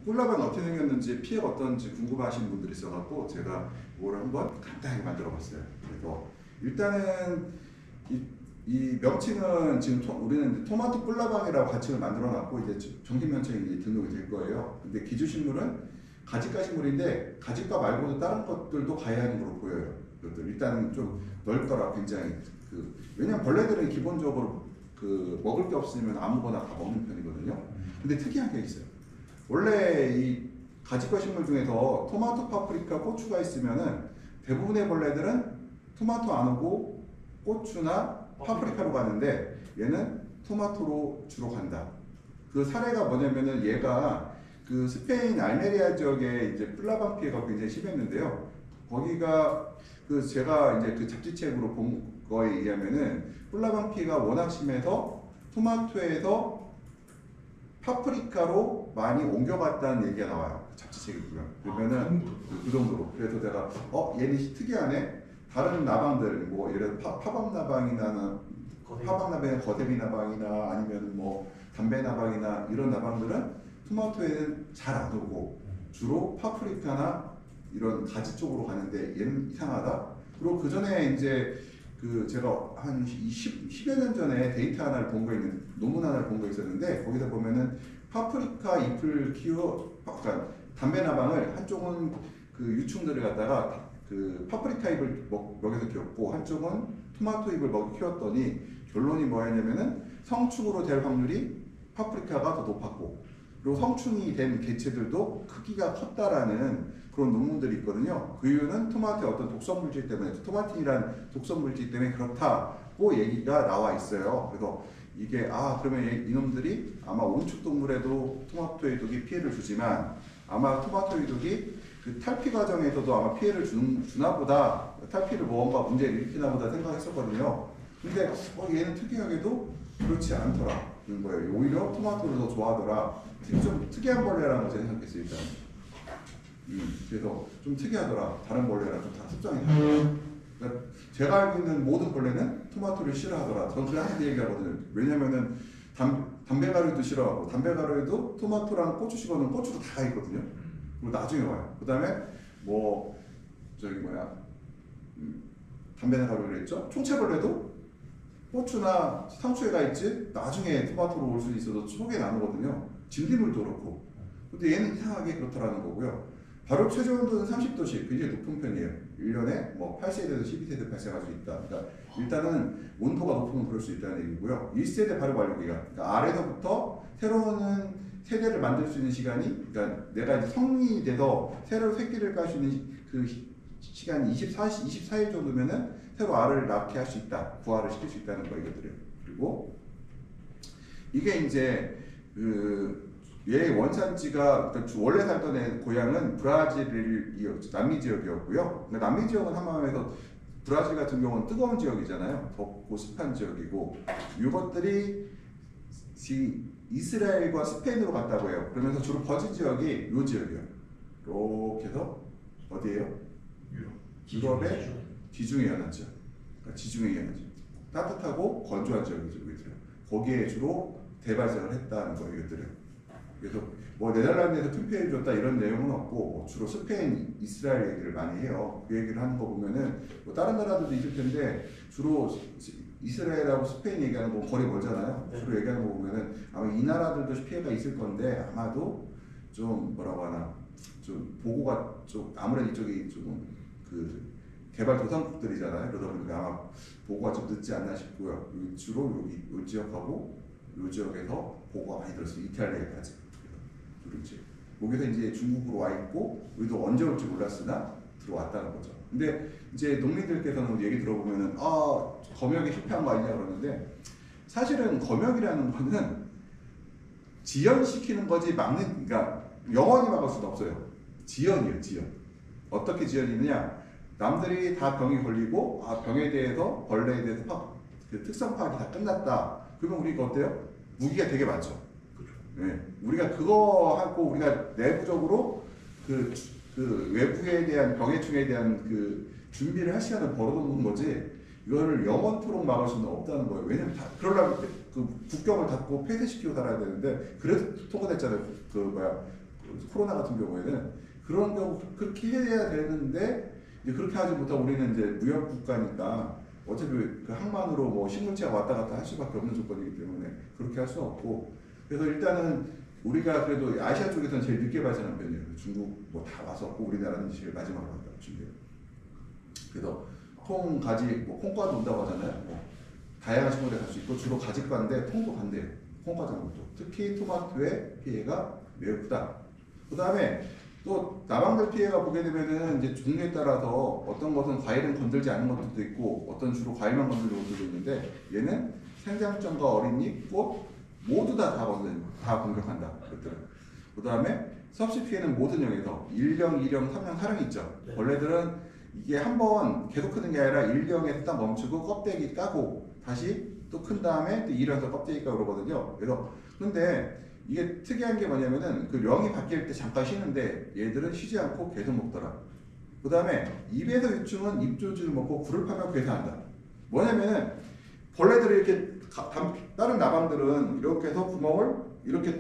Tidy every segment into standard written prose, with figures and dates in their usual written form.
꿀라방이 어떻게 생겼는지 피해가 어떤지 궁금하신 분들이 있어갖고 제가 이걸 한번 간단하게 만들어봤어요. 그래서 일단은 이 명칭은 지금 우리는 토마토 꿀라방이라고 가칭을 만들어놨고 이제 정식 명칭이 등록이 될 거예요. 근데 기주식물은 가지과 식물인데 가지과 말고도 다른 것들도 가야식으로 보여요. 일단 좀 넓더라 굉장히. 왜냐면 벌레들은 기본적으로 먹을 게 없으면 아무거나 다 먹는 편이거든요. 근데 특이한 게 있어요. 원래 이 가지과 식물 중에서 토마토, 파프리카, 고추가 있으면은 대부분의 벌레들은 토마토 안 오고 고추나 파프리카로 가는데 얘는 토마토로 주로 간다. 그 사례가 뭐냐면은 얘가 그 스페인 알메리아 지역에 이제 플라방 피해가 굉장히 심했는데요. 거기가 제가 이제 그 잡지책으로 본 거에 의하면은 플라방 피해가 워낙 심해서 토마토에서 파프리카로 많이 옮겨갔다는 얘기가 나와요. 잡지책에 보면. 그러면은 그 정도로. 그래서 내가 얘는 특이하네. 다른 나방들 뭐 예를 들어 파밤나방이나 거대비 나방이나 아니면 뭐 담배 나방이나 이런 나방들은 토마토에는 잘 안 오고 주로 파프리카나 이런 가지 쪽으로 가는데 얘는 이상하다. 그리고 그 전에 이제 제가 한 10여 년 전에 데이터 하나를 본 거 있는 논문 하나를 본 거 있었는데 거기서 보면은 파프리카 잎을 그러니까 담배 나방을 한쪽은 유충들을 갖다가 파프리카 잎을 먹여서 키웠고 한쪽은 토마토 잎을 키웠더니 결론이 뭐였냐면은 성충으로 될 확률이 파프리카가 더 높았고 그리고 성충이 된 개체들도 크기가 컸다라는 그런 논문들이 있거든요. 그 이유는 토마토의 어떤 독성 물질 때문에 토마틴이라는 독성 물질 때문에 그렇다고 얘기가 나와 있어요. 그래서 이게 그러면 이놈들이 아마 온축 동물에도 토마토 해독이 피해를 주지만 아마 토마토 해독이 탈피 과정에서도 아마 피해를 주나 보다, 탈피를 뭔가 문제를 일으키나 보다 생각했었거든요. 근데 얘는 특이하게도 그렇지 않더라 는 거예요. 오히려 토마토를 더 좋아하더라. 좀 특이한 벌레라는 걸 생각했어요. 일단. 그래서 좀 특이하더라. 다른 벌레랑 좀 다 습성이 다르더라. 그러니까 제가 알고 있는 모든 벌레는 토마토를 싫어하더라. 저는 그냥 항상 얘기하거든요. 왜냐면은 담배가루도 싫어하고 담배가루에도 토마토랑 고추 씹어놓은 고추도 다 있거든요. 그리고 나중에 와요. 그 다음에 담배가루 그랬죠? 총채벌레도 고추나 상추에가 있지 나중에 토마토로 올 수 있어도 속에 나누거든요. 진딧물도 그렇고. 근데 얘는 이상하게 그렇다라는 거고요. 바로 최저 온도는 30도씩 굉장히 높은 편이에요. 1년에 뭐 8세대에서 12세대 발생할 수 있다. 그러니까 일단은 온도가 높으면 그럴 수 있다는 얘기고요. 1세대 발효 완료기간. 그러니까 아래서부터 새로운 세대를 만들 수 있는 시간이, 그러니까 내가 이제 성인이 돼서 새로 새끼를 깔 수 있는 그 시간이 24일 정도면은 새로 알을 낳게 할 수 있다. 부화를 시킬 수 있다는 거 이것들이에요. 그리고 이게 이제 얘의 원산지가 원래 살던 애 고향은 브라질이었죠. 남미 지역이었고요. 남미 지역은 한마음에서 브라질 같은 경우는 뜨거운 지역이잖아요. 덥고 습한 지역이고 이것들이 이스라엘과 스페인으로 갔다고 해요. 그러면서 주로 퍼진 지역이 이 지역이에요. 이렇게 해서 어디예요? 유럽의 지중해 연안지역. 그러니까 지중해 연안지역. 따뜻하고 건조한 지역이죠. 거기에 주로 대발생을 했다는 거 이것들은. 그래서 뭐 네덜란드에서 큰 피해를 줬다 이런 내용은 없고 주로 스페인, 이스라엘 얘기를 많이 해요. 그 얘기를 하는 거 보면은 뭐 다른 나라들도 있을 텐데 주로 이스라엘하고 스페인 얘기하는 거 거리 멀잖아요. 네. 주로 얘기하는 거 보면은 아마 이 나라들도 피해가 있을 건데 아마도 좀 뭐라고 하나 좀 보고가 좀 아무래도 이쪽이 좀 개발도상국들이잖아요. 그러다 보니까 아마 보고가 좀 늦지 않나 싶고요. 주로 이 지역하고 이 지역에서 보고가 많이 들었어요. 이탈리아까지. 그렇지. 여기서 이제 중국으로 와 있고 우리도 언제 올지 몰랐으나 들어왔다는 거죠. 근데 이제 농민들께서는 얘기 들어보면은 검역이 실패한 거 아니냐 그러는데 사실은 검역이라는 거는 지연시키는 거지 그러니까 영원히 막을 수는 없어요. 지연이에요. 지연. 어떻게 지연이느냐? 남들이 다 병이 걸리고 병에 대해서 벌레에 대해서 특성 파악이 다 끝났다. 그러면 우리가 어때요? 무기가 되게 많죠. 네. 우리가 그거 하고 우리가 내부적으로 외부에 대한 병해충에 대한 준비를 할 시간을 벌어놓는 거지 이거를 영원토록 막을 수는 없다는 거예요. 왜냐면 그러려면 국경을 닫고 폐쇄시키고 살아야 되는데 그래서 통과됐잖아요. 코로나 같은 경우에는 그런 경우 그렇게 해야 되는데 이제 그렇게 하지 못하고 우리는 이제 무역 국가니까 어차피 그 항만으로 뭐 식물체가 왔다 갔다 할 수밖에 없는 조건이기 때문에 그렇게 할 수 없고 그래서 일단은 우리가 그래도 아시아 쪽에서는 제일 늦게 발전한 편이에요. 중국 뭐 다 왔었고 우리나라는 제일 마지막으로 왔다 준비해요. 그래서 콩, 가지, 뭐 콩과도 온다고 하잖아요. 뭐 다양한 식물에 갈 수 있고 주로 가지과인데 콩도 간대요. 콩과장도 특히 토마토의 피해가 매우 크다. 그 다음에 또 나방들 피해가 보게 되면은 이제 종류에 따라서 어떤 것은 과일은 건들지 않는 것들도 있고 어떤 주로 과일만 건드는 것들도 있는데 얘는 생장점과 어린잎, 꽃 모두 다 공격한다. 그 다음에 섭씨 피해는 모든 영에서 1령, 2령, 3령, 4령이 있죠. 네. 벌레들은 이게 한번 계속 크는 게 아니라 1령에서 딱 멈추고 껍데기 까고 다시 또 큰 다음에 또 2령에서 껍데기 까고 그러거든요. 그래서 근데 이게 특이한 게 뭐냐면은 그 령이 바뀔 때 잠깐 쉬는데 얘들은 쉬지 않고 계속 먹더라. 그 다음에 입에서 유충은 입조지를 먹고 굴을 파면 괴사한다. 뭐냐면은 벌레들이 이렇게 다른 나방들은 이렇게 해서 구멍을 이렇게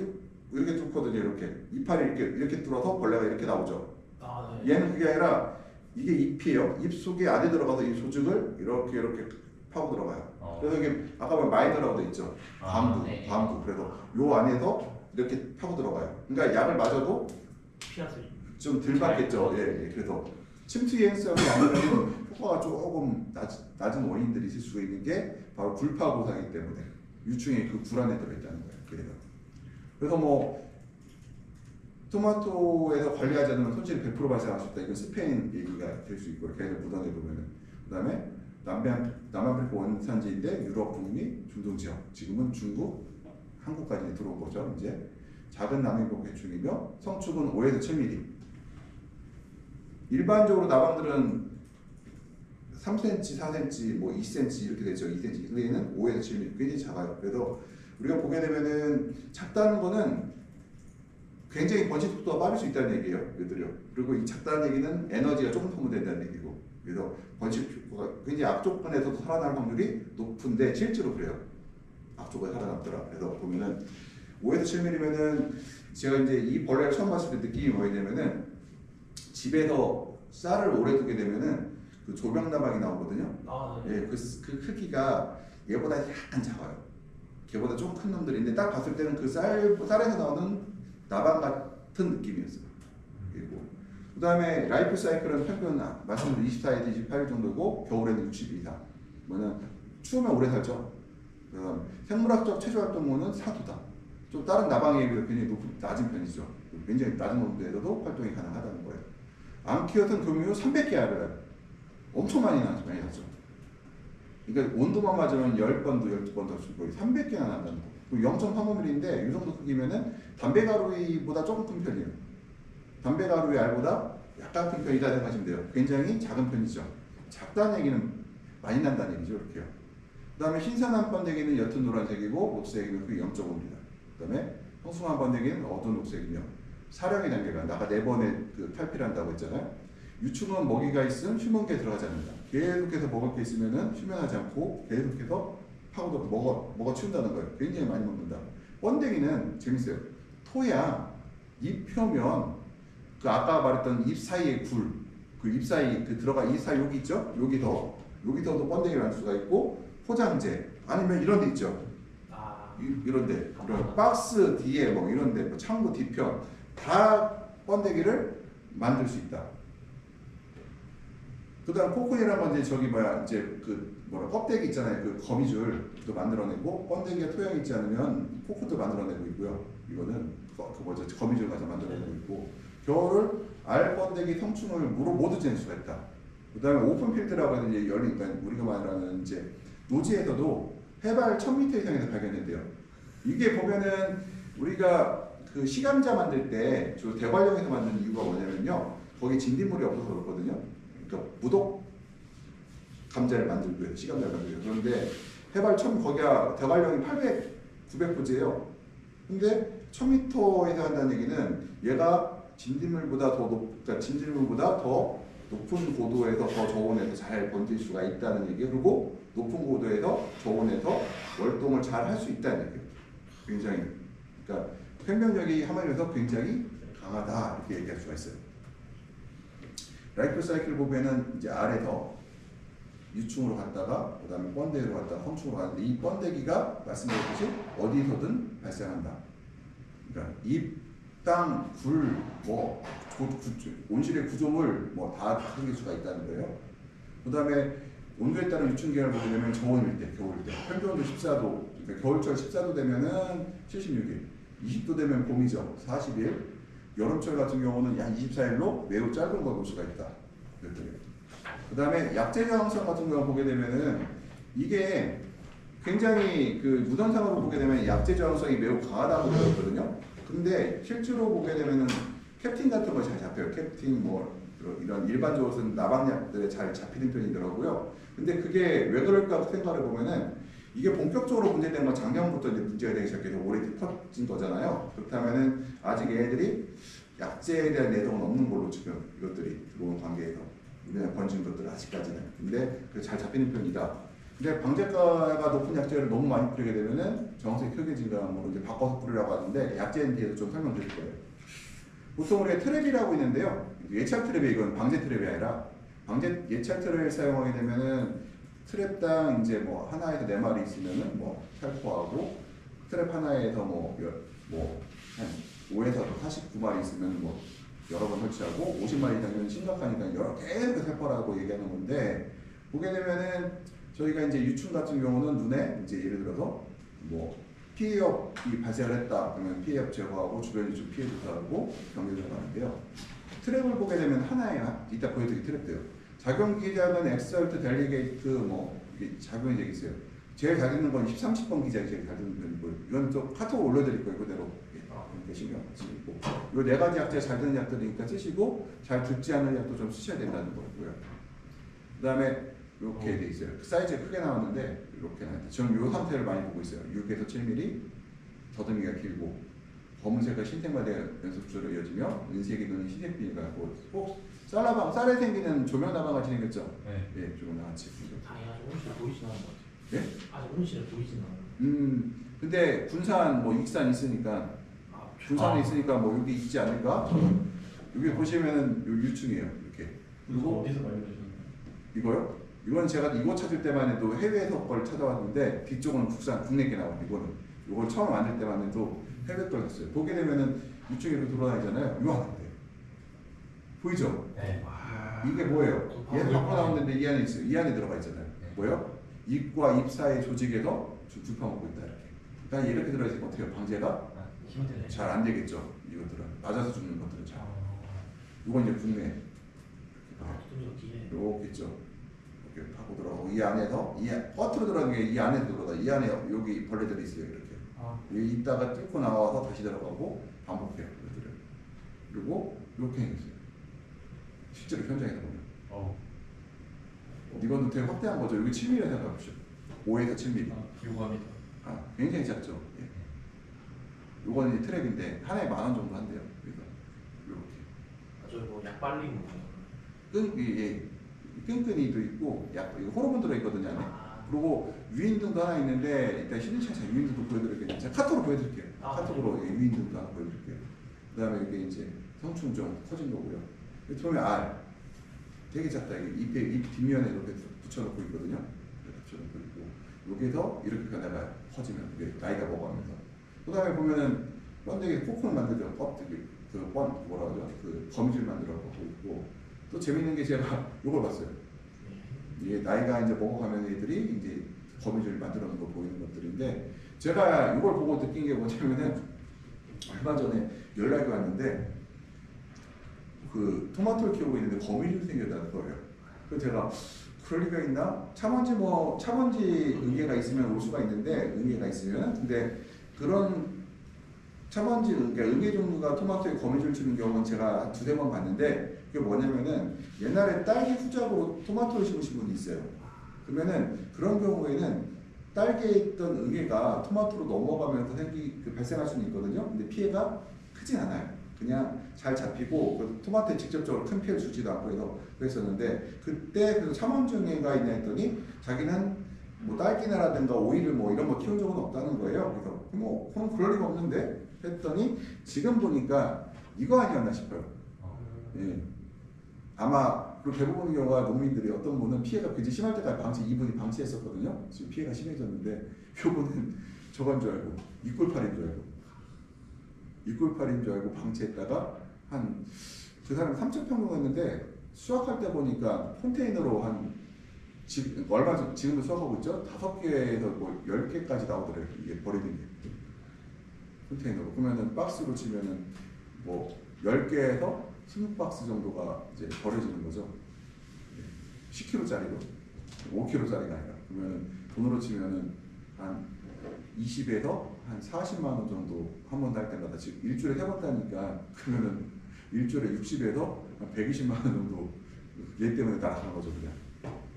뚫거든요. 이렇게 이파리 이렇게 뚫어서 벌레가 이렇게 나오죠. 아, 네. 얘는 그게 아니라 이게 잎이에요. 잎 속에 안에 들어가서 이 소죽을 이렇게 파고 들어가요. 그래서 이게 아까 보면 마이너라고 돼 있죠. 광부, 네. 광부. 그래서 요 안에서 이렇게 파고 들어가요. 그러니까 약을 맞아도 피하세요. 좀 덜 받겠죠. 예, 예. 그래서 침투 유행성이 아니면 효과가 조금 낮은 원인들이 있을 수가 있는 게 바로 굴파고사이기 때문에 유충이 그 굴 안에 들어있다는 거예요. 그래서 뭐 토마토에서 관리하지 않으면 손실이 100% 발생할 수 있다. 이건 스페인 얘기가 될 수 있고 이렇게 묻어내 보면은 그다음에 남아프리카 원산지인데 유럽, 북미, 중동 지역 지금은 중국, 한국까지 들어온 거죠. 이제 작은 나무인공 해충이며 성축은 5에서 7mm. 일반적으로 나방들은 3cm, 4cm, 뭐 2cm 이렇게 되죠. 2cm. 근데 얘는 5에서 7mm. 굉장히 작아요. 그래서 우리가 보게 되면은 작다는 거는 굉장히 번식 속도가 빠를 수 있다는 얘기예요. 얘들이요. 그리고 이 작다는 얘기는 에너지가 조금 소모된다는 얘기고. 그래서 번식 속도가 굉장히 악조건에서도 살아날 확률이 높은데 실제로 그래요. 악조건에 살아남더라. 그래서 보면은 5에서 7mm면은 제가 이제 이 벌레를 처음 봤을 때 느낌이 뭐였냐면은 집에서 쌀을 오래 두게 되면은 그 조명나방이 나오거든요. 아, 네. 예, 그 크기가 얘보다 약간 작아요. 걔보다 좀 큰 놈들인데 딱 봤을 때는 그 쌀에서 나오는 나방 같은 느낌이었어요. 그리고 그 다음에 라이프 사이클은 평균 말씀드린 24에서 28일 정도고 겨울에는 60일 이상. 뭐냐면 추우면 오래 살죠. 생물학적 체조 활동량은 사두다. 좀 다른 나방에 비해서 굉장히 낮은 편이죠. 굉장히 낮은 온도에서도 활동이 가능하다는 거예요. 암키어튼 금유 300개 알을 엄청 많이 났죠. 그러니까 온도만 맞으면 10번도 12번도 거의 300개나 난다는 거. 0.35mm인데 이 정도 크기면은 담배가루이보다 조금 큰 편이에요. 담배가루의 알보다 약간 큰 편이다 생각하시면 돼요. 굉장히 작은 편이죠. 작다는 얘기는 많이 난다는 얘기죠. 이렇게요. 그 다음에 흰산한 번데기는 옅은 노란색이고 녹색이면 그게 0.5입니다. 그 다음에 형숭한 번데기는 어두운 녹색이며 사령의 단계가 아까 4번에 그 탈피한다고 했잖아요. 유충은 먹이가 있으면 휴먼계에 들어가지 않는다. 계속해서 먹을 게 있으면은 휴면하지 않고 계속해서 파고도 먹어 치운다는 거예요. 굉장히 많이 먹는다. 번데기는 재밌어요. 토양, 잎 표면, 그 아까 말했던 잎 사이의 굴, 그 잎 사이 들어가 잎 사이 여기 있죠? 여기서도 번데기를 할 수가 있고 포장재 아니면 이런 데 있죠. 이런 데, 이런 박스 뒤에 뭐 이런 데, 뭐 창고 뒤편 다 번데기를 만들 수 있다. 그다음 코코이라는 건 이제 껍데기 있잖아요. 그 거미줄도 만들어내고 번데기가 토양이 있지 않으면 코코도 만들어내고 있고요. 이거는 거미줄 가서 만들어내고 있고 겨울을 알 번데기 성충을 모두 지낼 수가 있다. 그다음에 오픈 필드라고 하는 이제 열린 그러니까 우리가 말하는 이제 노지에서도 해발 1000m 이상에서 발견된대요. 이게 보면은 우리가 그 시감자 만들 때 주로 대관령에서 만드는 이유가 뭐냐면요. 거기 진딧물이 없어서 그렇거든요. 그러니까 무독 감자를 만들고요. 시감자를 만들고요. 그런데 해발 1000 거기가 대관령이 800, 900부지예요. 근데 1000m에서 한다는 얘기는 얘가 진딧물보다 더 높은 고도에서 더 저온에서 잘 번질 수가 있다는 얘기. 그리고 높은 고도에서 저온에서 월동을 잘 할 수 있다는 얘기예요. 굉장히 그러니까 생명력이 하마리에서 굉장히 강하다 이렇게 얘기할 수가 있어요. 라이프 사이클 보면은 이제 아래서 유충으로 갔다가 그 다음에 번데기로 갔다가 성충으로 가는데 이 번데기가 말씀드렸듯이 어디서든 발생한다. 그러니까 잎, 땅, 굴, 뭐 온실의 구조물 뭐 다 생길 수가 있다는 거예요. 그 다음에 온도에 따른 유충기간을 보게 되면 저온일 때, 겨울일 때 평균온도 14도, 그러니까 겨울철 14도 되면은 76일, 20도 되면 봄이죠, 40일, 여름철 같은 경우는 약 24일로 매우 짧은 걸 볼 수가 있다. 그 다음에 약재 저항성 같은 경우 보게 되면은 이게 굉장히 그 유전상으로 보게 되면 약재 저항성이 매우 강하다고 되어 있거든요. 근데 실제로 보게 되면은 캡틴 같은 거 잘 잡혀요. 캡틴 뭐 이런 일반적으로는 나방약들에 잘 잡히는 편이더라고요. 근데 그게 왜 그럴까 생각을 보면은 이게 본격적으로 문제된 건 작년부터 이제 문제가 되기 시작해서 올해 퍼진 거잖아요. 그렇다면은 아직 얘네들이 약재에 대한 내성은 없는 걸로 지금 이것들이 들어온 관계에서 우리나라 번진 것들은 아직까지는. 근데 잘 잡히는 편이다. 근데 방제가가 높은 약재를 너무 많이 뿌리게 되면은 정색 혈계 증가로 이제 바꿔서 뿌리라고 하는데 약재에 대해서 좀 설명드릴 거예요. 보통 우리가 트랩이라고 있는데요. 예찰 트랩이 이건 방제 트랩이 아니라 예찰 트랩을 사용하게 되면은 트랩당 이제 뭐 하나에서 4마리 있으면은 뭐 살포하고 트랩 하나에서 한 5에서 49마리 있으면 뭐 여러 번 설치하고 50마리 이상이면 심각하니까 여러 계속 살포라고 얘기하는 건데 보게 되면은 저희가 이제 유충 같은 경우는 눈에 이제 예를 들어서 뭐 피해업이 발생을 했다 그러면 피해업 제거하고 주변 유충 피해 조사하고 경계 조사하는데요. 트랩을 보게 되면 하나에 이따 보여드릴 트랩도요. 작용 기작은 엑설트, 델리게이트 뭐 이게 작용이 되게 있어요. 제일 잘 듣는 건 13번 기작이 제일 잘 듣는 편이고요. 이건 또 카톡 올려드릴 거예요. 그대로. 이렇게 신경 쓰시고 이 4가지 약재 잘 듣는 약들이니까 쓰시고 잘 듣지 않는 약도 좀 쓰셔야 된다는 거고요. 그 다음에 이렇게 돼 있어요. 사이즈가 크게 나왔는데 이렇게 나왔다. 저는 이 상태를 많이 보고 있어요. 6에서 7mm, 더듬이가 길고 검은색과 흰색마다 연속주로 이어지며 은색이 도는 흰색 비닐가 꼭 쌀에 생기는 조명나방 같이 생겼죠? 네. 예, 조명나같이. 아직 온실에 보이진 않는 것 같아요. 예? 아직 온실에 보이진 않아요. 근데 군산 뭐 익산 있으니까 군산에 있으니까 뭐 여기 있지 않을까? 여기 보시면은 요 유충이에요. 이렇게. 그리고 어디서 발견하셨나요? 이거요? 이건 제가 이거 찾을 때만 해도 해외에서 걸 찾아왔는데 뒤쪽은 국내 게 나와요. 이걸 처음 만들 때만 해도 해외 걸 샀어요. 보게 되면은 유충이 이렇게 돌아다니잖아요. 요한테 보이죠? 네. 이게 뭐예요? 얘는 밖으로 나오는데 이 안에 있어요. 이 안에 들어가 있잖아요. 뭐요? 잎과 잎 사이 조직에서 죽파먹고 있다 이렇게. 그러니까 이렇게 들어있으면 어떻게 해요? 방제가 잘 안 되겠죠. 이것들은 맞아서 죽는 것들은 잘. 이건 이제 국내. 이렇게 있죠. 이렇게 파고 들어가고 이 안에서 겉으로 들어가는 게 이 안에 들어가. 이 안에 여기 벌레들이 있어요. 이렇게. 여기 있다가 뚫고 나와서 다시 들어가고 반복해요. 벌레들을. 그리고 이렇게 생겼어요. 실제로 현장에서 보면. 이거는 되게 확대한 거죠. 여기 7mm 생각해보시죠. 5에서 7mm. 요구합니다. 굉장히 작죠. 예. 요거는 이제 트랩인데 하나에 10,000원 정도 한대요. 그래서 이렇게. 뭐 약발린 끈끈이도 있고 이거 호르몬 들어있거든요 안에. 그리고 유인등도 하나 있는데 이따 시리즈에서 유인등도 보여드릴게요. 제가 카톡으로 보여드릴게요. 카톡으로 유인등도 하나 보여드릴게요. 그 다음에 이게 이제 성충 좀 커진 거고요. 여기 보면 알 되게 작다. 잎 뒷면에 이렇게 붙여놓고 있거든요. 이렇게 붙여놓고 있고 여기에서 이렇게 변화가 커지면 이게 나이가 먹어가면서. 그 다음에 보면은 번데기 코코넛 만들죠. 뭐라 그러죠? 그 거미줄 만들어 갖고 있고 또 재밌는 게 제가 이걸 봤어요. 이게 나이가 이제 먹어가면 애들이 이제 거미줄 만들어 놓은 거 보이는 것들인데 제가 이걸 보고 느낀 게 뭐냐면은 얼마 전에 연락이 왔는데 그 토마토를 키우고 있는데 거미줄이 생겼다는 거예요. 그래서 제가 그럴 리가 있나? 차먼지 응애가 있으면 올 수가 있는데 응애가 있으면 근데 그런 차먼지 응애 종류가 토마토에 거미줄 치는 경우는 제가 2-3번 봤는데 그게 뭐냐면은 옛날에 딸기 후작으로 토마토를 심으신 분이 있어요. 그러면은 그런 경우에는 딸기에 있던 응애가 토마토로 넘어가면서 발생할 수는 있거든요. 근데 피해가 크진 않아요. 그냥 잘 잡히고 그 토마토에 직접적으로 큰 피해를 주지도 않고 해서 그랬었는데 그때 그 차먼증애가 있냐 했더니 자기는 뭐 딸기나라든가 오이를 뭐 이런 거 키운 적은 없다는 거예요. 그래서 그럼 그럴 리가 없는데 했더니 지금 보니까 이거 아니었나 싶어요. 예. 아마 그리고 대부분의 경우가 농민들이 어떤 분은 피해가 굉장히 심할 때까지 이분이 방치했었거든요. 지금 피해가 심해졌는데 요분은 저건 줄 알고 이꼴팔인 줄 알고 방치했다가 한 그 사람 3,000평 했는데 수확할 때 보니까 컨테이너로 한 지금도 수확하고 있죠. 5개에서 뭐 10개까지 나오더래요. 이게 버리는 게 컨테이너로. 그러면은 박스로 치면은 뭐 10개에서 16박스 정도가 이제 버려지는 거죠. 10kg짜리로 5kg짜리가 아니라. 그러면 돈으로 치면은 한 20에서 한 40만 원 정도 한 번 달 때마다 지금 일주일에 3번 따니까 그러면은 일주일에 60에서 한 120만 원 정도 얘 때문에 날아가는 거죠 그냥.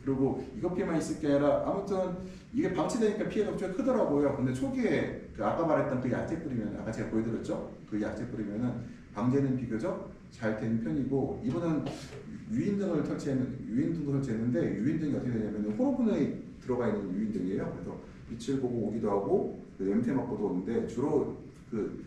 그리고 이것뿐만 있을 게 아니라 아무튼 이게 방치되니까 피해가 좀 크더라고요. 근데 초기에 그 아까 말했던 그 약재 뿌리면 아까 제가 보여드렸죠. 그 약재 뿌리면은 방제는 비교적 잘 되는 편이고 이분은 유인등도 설치했는데 유인등이 어떻게 되냐면 호르몬이 들어가 있는 유인등이에요. 그래서 빛을 보고 오기도 하고 냄새 맡고도 오는데 주로 그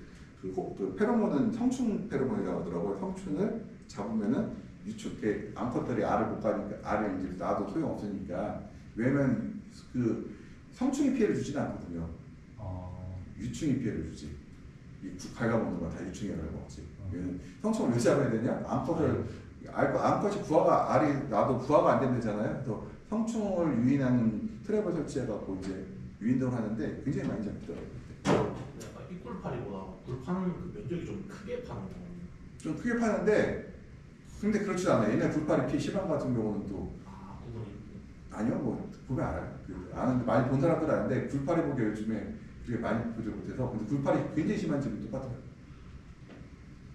페로몬은 성충 페로몬이라고 하더라고요. 성충을 잡으면은 유충, 암컷들이 알을 못 가니까 알을 이제 놔도 소용 없으니까 왜냐면 그 성충이 피해를 주지는 않거든요. 유충이 피해를 주지. 이 갉아먹는 건 다 유충이 갉아먹지. 성충을 왜 잡아야 되냐? 암컷이 부화가 알이 나도 부화가 안 되잖아요. 그래서 성충을 유인하는 트랩을 설치해갖고 이제 유인등을 하는데 굉장히 많이 잡히더라고요. 약간 이꿀파리보다 굴 파는 그 면적이 좀 크게 파는 거. 좀 크게 파는데 근데 그렇지 않아요. 옛날 굴파리 피 시방 같은 경우는 또 구분이 아니요 뭐 보면 알아요. 아는데 많이 본 사람들은 아는데 굴파리 보기 요즘에 그렇게 많이 보지 못해서 근데 굴파리 굉장히 심한 집은 똑같아요.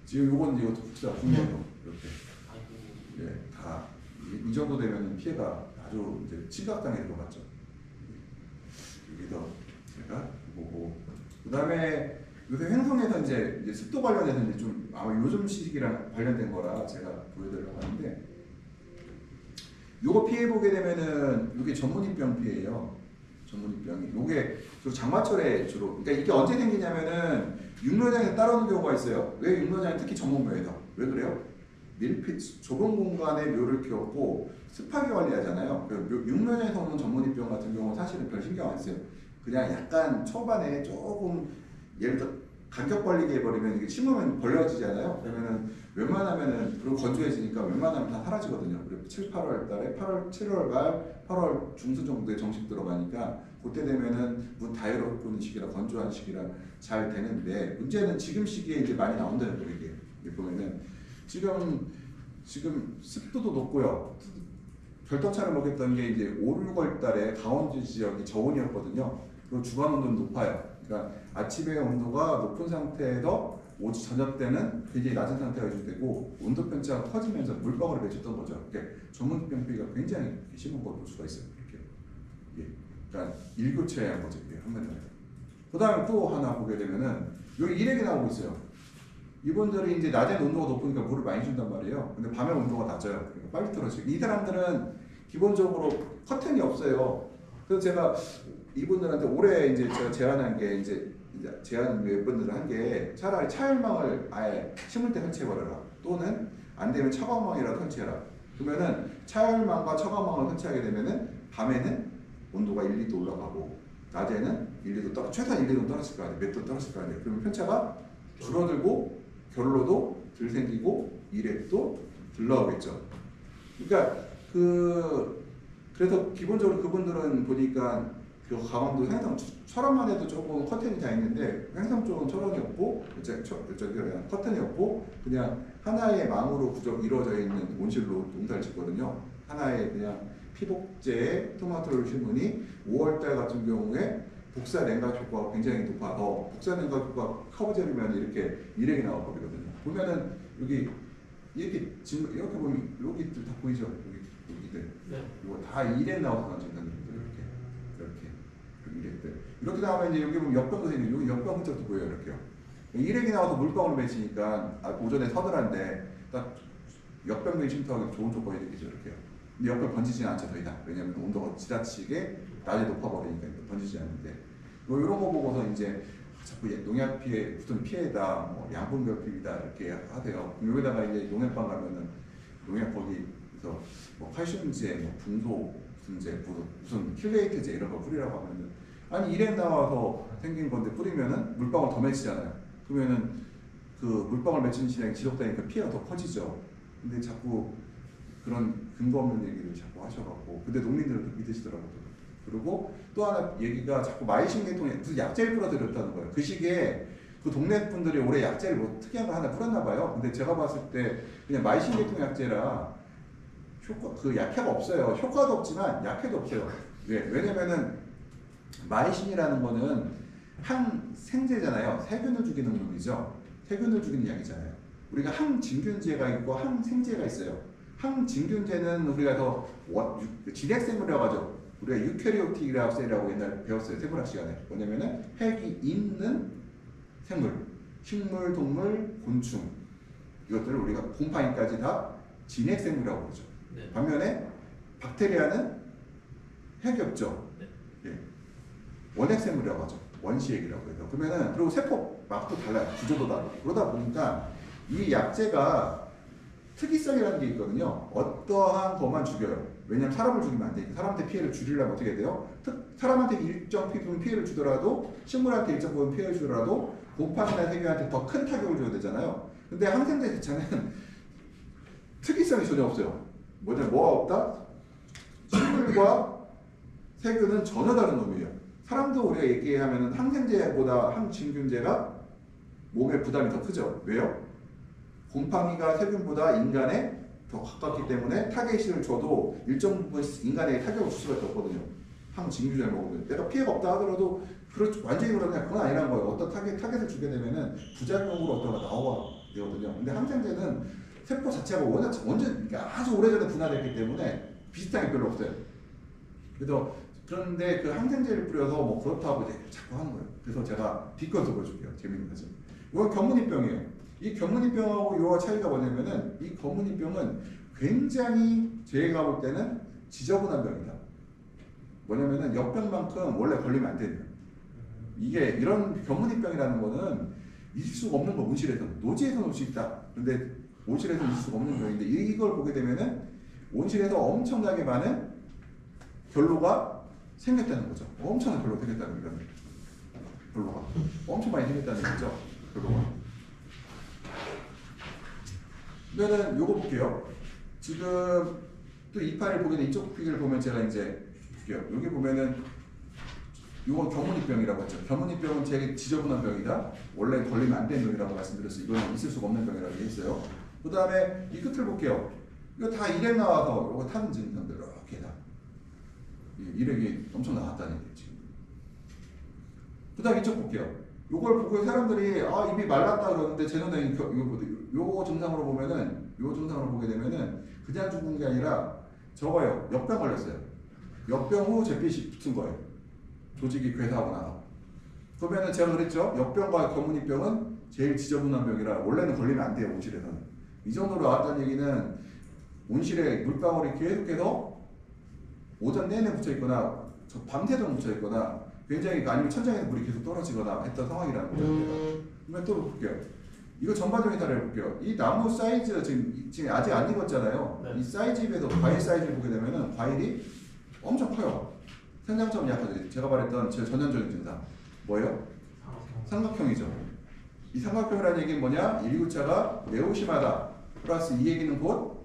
지금 요건 이것도 국내에서 이렇게 다 이 정도 되면 피해가 아주 이제 심각하게 들어갔죠. 여기서 제가 보고 그다음에 요새 횡성에서 이제 습도 관련해서 이제 좀 아마 요즘 시기랑 관련된 거라 제가 보여드리려고 하는데 요거 피해 보게 되면은 요게 전문입병 피해예요. 전문입병이 요게 주로 장마철에 주로 그러니까 이게 언제 생기냐면은 육묘장에서 따라오는 경우가 있어요. 왜 육묘장에 특히 전문묘에서 왜 그래요? 밀폐 좁은 공간에 묘를 키웠고 습하게 관리하잖아요. 육묘장에서 오는 전문입병 같은 경우는 사실은 별 신경 안 써요. 그냥 약간 초반에 조금 예를 들어 간격 벌리게 해버리면 이게 심으면 벌려지잖아요. 그러면은 웬만하면은 그리고 건조해지니까 웬만하면 다 사라지거든요. 그리고 7, 8월 달에 7월 말 8월 중순 정도에 정식 들어가니까 그때 되면은 문 다 열어놓는 시기라 건조한 시기라 잘 되는데 문제는 지금 시기에 이제 많이 나온다는 거예요. 이게 보면은 지금 습도도 높고요. 결정차를 먹였던 게 이제 5, 6월 달에 강원도 지역이 저온이었거든요. 그리고 주간 온도는 높아요. 그러니까 아침에 온도가 높은 상태에서 오후 저녁 때는 굉장히 낮은 상태가 유지되고 온도 편차가 커지면서 물방울을 맺혔던 거죠. 이렇게 전문병비가 굉장히 심한 걸 볼 수가 있어요. 이렇게. 그러니까 일교차한 거죠. 한마디로. 그다음에 또 하나 보게 되면은 여기 일액이 나오고 있어요. 이분들이 이제 낮에 온도가 높으니까 물을 많이 준단 말이에요. 근데 밤에 온도가 낮아요. 그러니까 빨리 떨어지고. 이 사람들은 기본적으로 커튼이 없어요. 그래서 제가 이분들한테 올해 이제 제가 제안한 게 이제 제안 몇 분들을 한 게 차라리 차열망을 아예 심을 때 설치해버려라. 또는 안 되면 차광망이라도 설치해라. 그러면은 차열망과 차광망을 설치하게 되면은 밤에는 온도가 1, 2도 올라가고 낮에는 1, 2도 최소한 1, 2도 떨어질 거 아니에요. 몇 도 떨어질 거 아니에요. 그러면 편차가 줄어들고 결로도 덜 생기고 일액도 덜 나오겠죠. 그러니까 그래서 기본적으로 그분들은 보니까 그 강원도 횡성 철원만 해도 조금 커튼이 다 있는데 횡성 쪽은 철원이 없고 그냥 커튼이 없고 그냥 하나의 망으로 이루어져 있는 온실로 농사를 짓거든요. 하나의 그냥 피복제에 토마토를 심으니 5월달 같은 경우에 복사 냉각 효과가 굉장히 높아서 복사 냉각 효과가 커버제르면 이렇게 일액이 나올 거거든요. 보면은 여기 이렇게 보면 여기들 다 보이죠? 여기들 이거 다 일액 나와서 나온다는 거죠. 이렇게 일액들 이렇게 나오면 이제 여기 보면 역병도 생기고 여기 역병 흔적도 보여요. 이렇게요. 일액이 나와서 물방울 맺히니까 오전에 서늘한데 딱 역병들이 침투하기 좋은 조건이 되겠죠. 이렇게요. 근데 역병 번지지는 않죠. 더 이상. 왜냐하면 온도가 지나치게 낮에 높아버리니까 번지지 않는데 뭐 이런 거 보고서 이제 자꾸 농약 피해 무슨 피해다, 뭐 양분 결핍이다 이렇게 하세요. 여기다가 이제 농약방 가면은 농약 거기서 뭐 칼슘제, 뭐 붕소 무슨제, 무슨 킬레이트제 이런 거 뿌리라고 하면은 아니 이래 나와서 생긴 건데 뿌리면은 물방울 더 맺히잖아요. 그러면은 그 물방울 맺히는 시간이 지속되니까 피해가 더 커지죠. 근데 자꾸 그런 근거 없는 얘기를 자꾸 하셔갖고 근데 농민들은 믿으시더라고요. 그리고 또 하나 얘기가 자꾸 마이신 계통에 무슨 약제를 뿌려드렸다는 거예요. 그 시기에 그 동네 분들이 올해 약제를 뭐 특이한 거 하나 뿌렸나 봐요. 근데 제가 봤을 때 그냥 마이신 계통 약제라 그 약해가 없어요. 효과도 없지만 약해도 없어요. 왜냐면은 마이신이라는 거는 항생제잖아요. 세균을 죽이는 놈이죠. 세균을 죽이는 약이잖아요. 우리가 항진균제가 있고 항생제가 있어요. 항진균제는 우리가 더 진핵생물이라고 하죠. 우리가 유캐리오틱이라고 셀이라고 옛날에 배웠어요. 생물학 시간에. 뭐냐면은 핵이 있는 생물, 식물, 동물, 곤충 이것들을 우리가 곰팡이까지 다 진핵생물이라고 그러죠. 네. 반면에 박테리아는 핵이 없죠. 네. 예. 원핵생물이라고 하죠. 원시핵이라고 해서. 그러면은 그리고 세포 막도 달라요. 구조도 다르고. 그러다 보니까 이 약제가 특이성이라는 게 있거든요. 어떠한 것만 죽여요. 왜냐하면 사람을 죽이면 안 되니까. 사람한테 피해를 줄이려면 어떻게 돼요? 사람한테 일정 피해를 주더라도 식물한테 일정 부분 피해를 주더라도 곰팡이나 세균한테 더 큰 타격을 줘야 되잖아요. 근데 항생제 자체는 특이성이 전혀 없어요. 뭐가 없다? 식물과 세균은 전혀 다른 놈이에요. 사람도 우리가 얘기하면 항생제보다 항진균제가 몸에 부담이 더 크죠. 왜요? 곰팡이가 세균보다 인간에 더 가깝기 때문에 타겟을 줘도 일정 부분 인간에게 타격을 줄 수밖에 없거든요. 항진균제를 먹으면 내가 피해가 없다 하더라도 완전히 그러냐 그건 아니라는 거예요. 어떤 타겟을 주게 되면은 부작용으로 어떤 거 나오거든요. 근데 항생제는 세포 자체가 완전 아주 오래전에 분화됐기 때문에 비슷한 게 별로 없어요. 그런데 그 항생제를 뿌려서 뭐 그렇다고 이제 자꾸 하는 거예요. 그래서 제가 비껴서 보여줄게요. 재밌는 거죠. 이건 견문이병이에요. 이 견문이병하고 요 차이가 뭐냐면은 이 견문이병은 굉장히 제가 볼 때는 지저분한 병이다. 뭐냐면은 역병만큼 원래 걸리면 안 되는 병. 이게 이런 견문이병이라는 거는 잊을 수가 없는 거. 온실에서는 노지에서는 올 수 있다. 근데 온실에서 잊을 수가 없는 병인데 이걸 보게 되면은 온실에서 엄청나게 많은 결로가 생겼다는 거죠. 엄청난 결로가 생겼다는 거죠. 결로가 엄청 많이 생겼다는 거죠. 결로가. 그러면은 요거 볼게요. 지금 또 이파를 보게 되 이쪽 피를 보면 제가 이제 볼게요. 여기 보면은 이건 견문이병이라고 했죠. 견문이병은 되게 지저분한 병이다. 원래 걸리면 안 되는 병이라고 말씀드렸어요. 이거는 있을 수가 없는 병이라고 했어요. 그 다음에 이 끝을 볼게요. 이거 다 일액 나와서 이거 타는 증상들 이렇게 다 일액이 엄청 나왔다는 얘기지. 그 다음 이쪽 볼게요. 요걸 보고 사람들이 입이 말랐다 그러는데 제 눈에 요 증상으로 보면은 요 증상으로 보게 되면은 그냥 죽은 게 아니라 저거요. 역병 걸렸어요. 역병 후 잿빛이 붙은 거예요. 조직이 괴사하고 나서. 그러면은 제가 그랬죠. 역병과 견문이병은 제일 지저분한 병이라 원래는 걸리면 안 돼요. 온실에서는. 이 정도로 나왔다는 얘기는 온실에 물방울이 계속해서 오전 내내 붙어 있거나 밤새도록 붙어 있거나 굉장히 아니면 천장에서 물이 계속 떨어지거나 했던 상황이라는 거예요. 그러면 또 볼게요. 이거 전반적인 사례를 볼게요. 이 나무 사이즈 지금 아직 안 익었잖아요. 네. 이 사이즈에 비해서 과일 사이즈를 보게 되면은 과일이 엄청 커요. 생장점 약간 제가 말했던 제 전형적인 증상 뭐예요? 삼각형이죠. 이 삼각형이라는 얘기는 뭐냐? 일교차가 매우 심하다. 플러스 이 얘기는 곧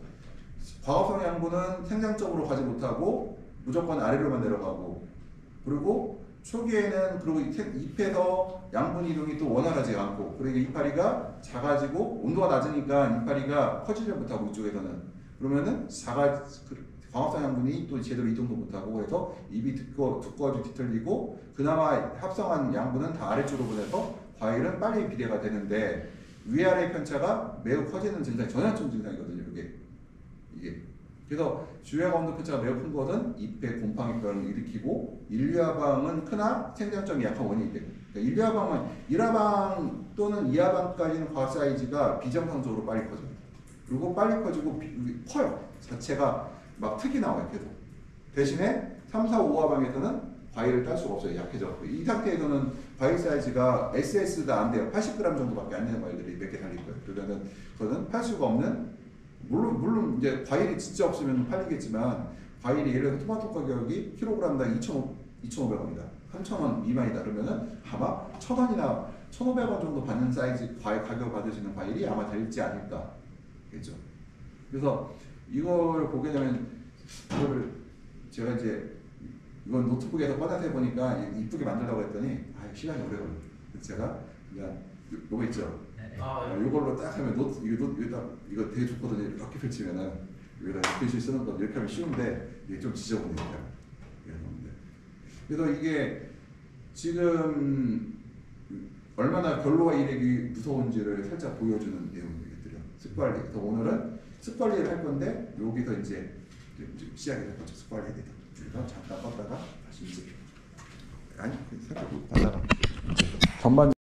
과업성 양분은 생장점으로 가지 못하고 무조건 아래로만 내려가고 그리고 초기에는 그리고 잎에서 양분 이동이 또 원활하지 않고 그러니까 이파리가 작아지고 온도가 낮으니까 이파리가 커지지 못하고 이쪽에서는 그러면은 광합성 양분이 또 제대로 이동도 못하고 그래서 잎이 두꺼워지고 뒤틀리고 그나마 합성한 양분은 다 아래쪽으로 보내서 과일은 빨리 비례가 되는데 위아래 편차가 매우 커지는 증상이 전형적 증상이거든요. 이게 그래서 주요한 온도 편차가 매우 큰 것은 잎의 곰팡이병을 일으키고 일류하방은 크나 생장점이 약한 원인이 되고 그러니까 일류하방은 1하방 또는 2하방까지는 과 사이즈가 비정상적으로 빨리 커집니다. 그리고 빨리 커지고 커요. 자체가 막 특이 나와요. 계속. 대신에 3, 4, 5하방에서는 과일을 딸 수가 없어요. 약해져. 이 상태에서는 과일 사이즈가 SS가 안 돼요. 80g 정도밖에 안 되는 과일들이 몇 개 달릴 거예요. 그러면은 그거는 팔 수가 없는, 물론 이제 과일이 진짜 없으면 팔리겠지만, 과일이 예를 들어 토마토 가격이 킬로그램당 2,500원이다. 3,000원 미만이다. 그러면은 아마 1,000원이나 1,500원 정도 받는 사이즈 과일 가격 받을 수 있는 과일이 아마 될지 아닐까. 겠죠. 그래서 이걸 보게 되면, 이거를 제가 이제 이건 노트북에서 꺼내서 해보니까 이쁘게 만들려고 했더니 시간이 오래 걸려. 그래서 제가 그냥 요거 있죠. 요걸로 딱 하면 이거 되게 좋거든요. 이렇게 펼치면은 여기다 글씨 쓰는 거 이렇게 하면 쉬운데 이게 좀 지저분해요. 그래서 이게 지금 얼마나 결로와 이력이 무서운지를 살짝 보여주는 내용이겠더라고요. 습관리. 그래서 오늘은 습관리를 할 건데 여기서 이제 시작이 될 거죠. 습관리에 대해서. 그래서 잠깐 껐다가 다시 이제 살짝 봤다가 전반